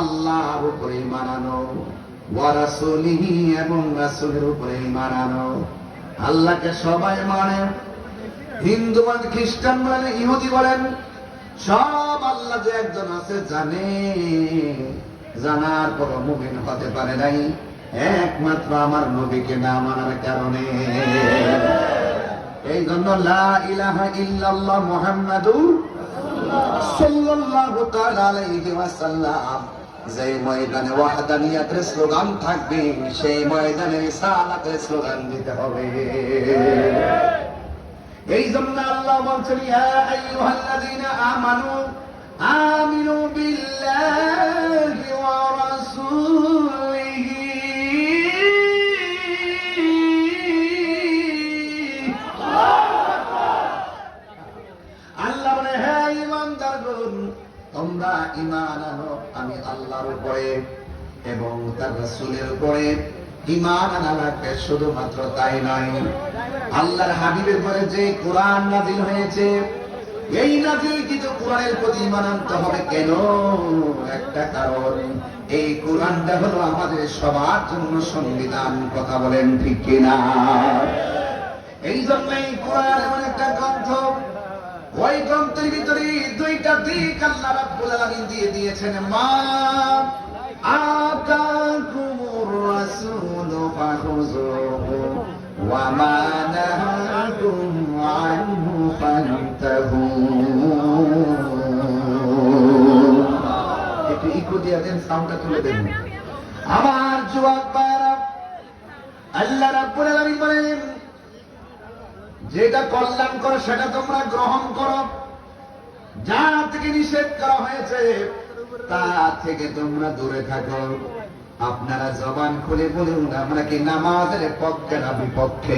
আল্লাহর উপরে ঈমান আনো, ওয়া রাসূলিহি এবং রাসূলের উপরে ঈমান আনো। আল্লাহকে সবাই মানে, হিন্দু বলেন, খ্রিস্টান বলেন, ইহুদি বলেন, সব আল্লাহ যে একজন আছে জানে, জানার পর মুমিন হতে পারে নাই একমাত্র আমার নবীকে না মানার কারণে। এই জন্য লা ইলাহা ইল্লাল্লাহ মুহাম্মাদুর সাল্লাল্লাহু তাআলা আলাইহি ওয়াসাল্লাম যে ময়দানে ওয়াহদানিয়াতের স্লোগান থাকবে, সেই ময়দানে রিসালাতের স্লোগান দিতে হবে। এই জন্য আল্লাহ বলছেন, ইয়া আইয়ুহাল্লাযীনা আমানু আমিনু বিল্লাহি ওয়া রাসূলিহি। আল্লাহ বলে, হে ঈমানদারগণ, তোমরা ঈমান আনো আমি আল্লাহর উপরে এবং তার রাসূলের উপরে। ঈমান আনা লাগবে, শুধুমাত্র তাই নয়, আল্লাহর হাবিবের পরে যে কোরআন নাযিল হয়েছে, এই নাযিলকৃত কোরআনের প্রতি ঈমান আনতে হবে। কেন? একটা কারণ, এই কোরআনটা হলো আমাদের সবার জন্য সংবিধান। কথা বলেন ঠিক কিনা? এই জন্যই কোরআন এমন একটা গ্রন্থ, ওই গ্রন্থের ভিতরে দুইটা দিক আল্লাহ রাব্বুল আলামিন দিয়ে দিয়েছেন। মা আতাকুমুর রাসূলু ফাখুযুহু ওয়া মা নাহাকুম আনহু ফান্তাহু। একটু ইকো দিয়ে দেন, সাউন্ডটা তুলে দেন। আমার যুবক ভাইরা, আল্লাহ রাব্বুল আলামিন বলেন, যেটা কল্যাণ করে সেটা তোমরা গ্রহণ করো, যা থেকে নিষেধ করা হয়েছে তা থেকে তোমরা দূরে থাকো। আপনারা জবান খুলে বলুন, আমরা কি নামাজের পক্ষে না বিপক্ষে?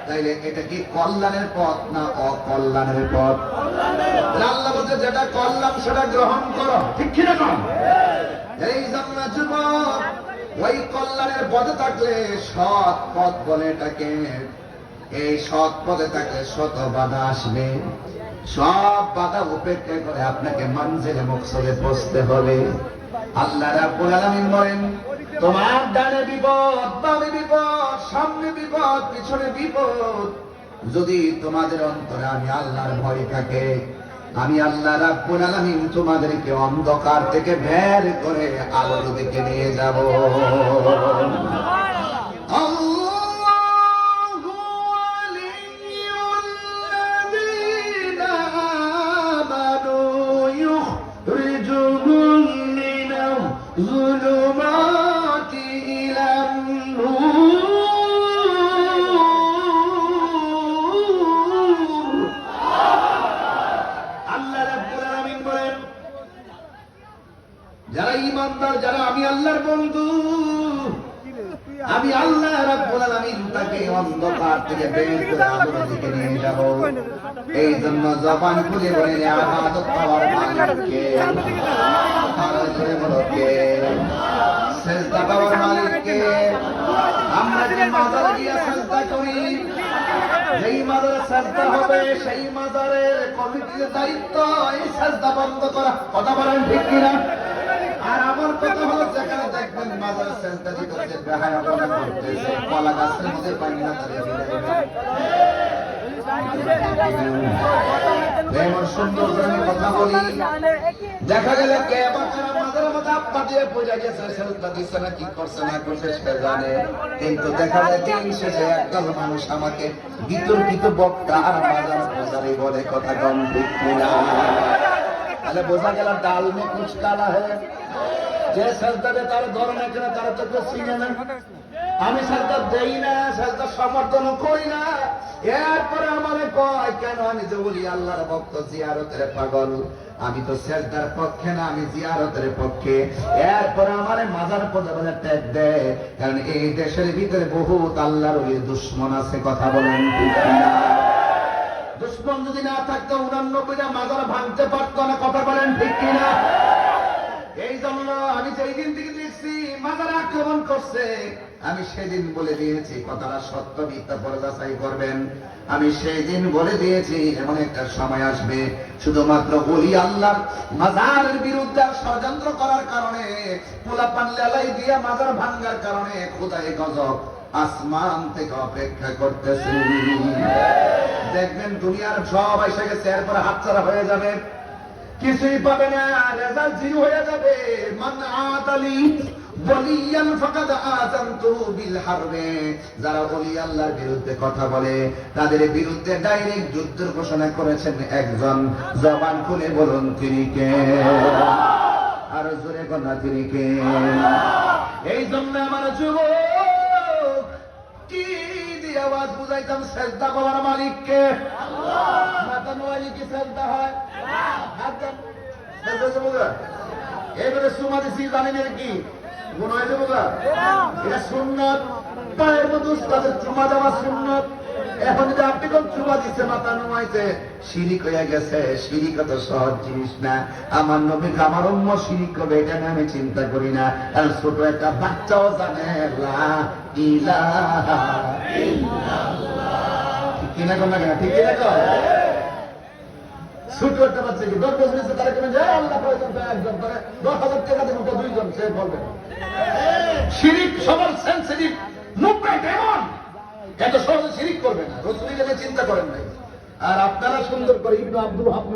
তাইলে এটা কি কল্যাণের পথ না অকল্যাণের পথ? আল্লাহ বলতে যেটা কল্যাণ সেটা গ্রহণ করো, ঠিক কিনা? এই জন্য যুবক, ওই কল্যাণের পথে থাকলে সৎ পথ বলে এটাকে, এই সৎ পথে থাকলে শত বাধা আসবে, সব বাধা উপেক্ষা করে আপনাকে মানজিলে মকসদে পৌঁছতে হবে। আল্লাহ রাব্বুল আলামিন বলেন, তোমার ডানে বিপদ, বামে বিপদ, সামনে বিপদ, পিছনে বিপদ, যদি তোমাদের অন্তরে আমি আল্লাহর ভয় থাকে, আমি আল্লাহ রাব্বুল আলামিন তোমাদেরকে অন্ধকার থেকে বের করে আলোর দিকে নিয়ে যাব। الظلمات إلى النور। আল্লাহ রাব্বুল আলামিন বলেন, যারা ঈমানদার, যারা আমি আল্লাহর বন্ধু, আমি আল্লাহ রাব্বুল আলামিন তাকে অন্ধকার থেকে বের করে আলোর দিকে নিয়ে যাব। এই জন্য জবান খুলে বলেন, ইবাদত পাওয়ার মালিক কে? আরো জোরে বলো কে? সেজদা পাওয়ার মালিক কে? আমরা যে মাজারে গিয়ে সেজদা করি, যেই মাজারে সেজদা হবে সেই মাজারের কমিটির দায়িত্ব এই সেজদা বন্ধ করা। কথা বলেন ঠিক কিনা? আর আমার কথা হলো, যেখানে দেখবেন মাজারে সেজদা দিতেছে, বেহায়াপনা করতেছে, কলা গাছের মধ্যে পানি না তাদের এমন সুন্দর করে কথা বলি, দেখা গেল কে বাচ্চারা মাজারের মধ্যে আব্বা দিয়ে পড়ে গেছে, সেজদা দিচ্ছে না, কি করছে না করছে সে জানে। কিন্তু দেখা যায় দিন শেষে একদল মানুষ আমাকে বিতর্কিত বক্তা আর মাজার পূজারি বলে। কথা কম ঠিক কিনা? তাহলে বোঝা গেল ডাল মে কুছ কালা হ্যায়। যে সেজদা দেয় তার ধর্ম কিনা তারা তো কেউ চিনে না। আমি সেজদা দেই না, সেজদা সমর্থন করি না, এরপরে আমারে কয় কেন আমি যে বলি আল্লাহর ভক্ত, জিয়ারতের পাগল। আমি তো সেজদার পক্ষে না, আমি জিয়ারতের পক্ষে। এরপরে আমারে মাজার পূজা ট্যাগ দেয়, কারণ এই দেশের ভিতরে বহুত আল্লাহর ওলি দুশ্মন আছে। কথা বলেন ঠিক কিনা? দুশ্মন যদি না থাকতো 89টা মাজার ভাঙতে পারতো না। কথা বলেন ঠিক কিনা? এই জন্য আমি যেই দিন থেকে দেখছি মাজার আক্রমণ করছে, আমি সেদিন বলে দিয়েছি কথাটা সত্য মিথ্যা পর্যাচাই করবেন। আমি সেই দিন বলে দিয়েছি এমন একটা সময় আসবে শুধুমাত্র ওলি আল্লাহর মাজারের বিরুদ্ধে ষড়যন্ত্র করার কারণে, পোলাপান লেলাই দিয়া মাজার ভাঙ্গার কারণে খোদাই গজব আসমান থেকে অপেক্ষা করতেছে। দেখবেন দুনিয়ার সব এসে গেছে, এরপরে হাতছাড়া হয়ে যাবে, কিছুই পাবে না, রেজাল্ট জিরো হয়ে যাবে। মান আতালি ওয়ালিয়ান ফাকাদ আযানতু বিল হারবে। যারা ওলি আল্লাহর বিরুদ্ধে কথা বলে তাদের বিরুদ্ধে ডাইরেক্ট যুদ্ধের ঘোষণা করেছেন একজন। জবান খুলে বলুন তিনি কে? আর জোরে কথা তিনি কে? এই জন্য আমার যুবক কি দিয়ে আওয়াজ বুঝাইতাম, সেজদা করার মালিককে আল্লাহ। মাথা নোয়ালি কি সেজদা হয়? এবারে সুমা দিছি জানেন এর কি গুণ হয়ে যাবো? এটা সুন্নত, পায়ের মধ্যে উস্তাদের চুমা দেওয়া সুন্নত। এখন যদি আপনি কোন চুমা দিচ্ছে মাথা নোয়াইছে, শিরিক হয়ে গেছে। শিরিক তো সহজ জিনিস না। আমার নবী আমার উম্ম শিরিক করবে এটা নিয়ে আমি চিন্তা করি না, কারণ ছোট একটা বাচ্চাও জানে লা ইলাহা ইল্লাল্লাহ। ঠিক কিনা কোন না? ঠিক কিনা কর? ছোট একটা বাচ্চা কি 10 বছর হয়েছে, তারা কেন যায় আল্লাহ প্রয়োজন একজন করে 10,000 টাকা দেবো তো 2 জন, সে বলবে শিরিক সবার সেন্সিটিভ মুখটা কেমন, এত সহজে শিরিক করবে না। রসুল চিন্তা করেন নাই। আর আপনারা সুন্দর করে ইবনে আব্দুল ওয়াহাব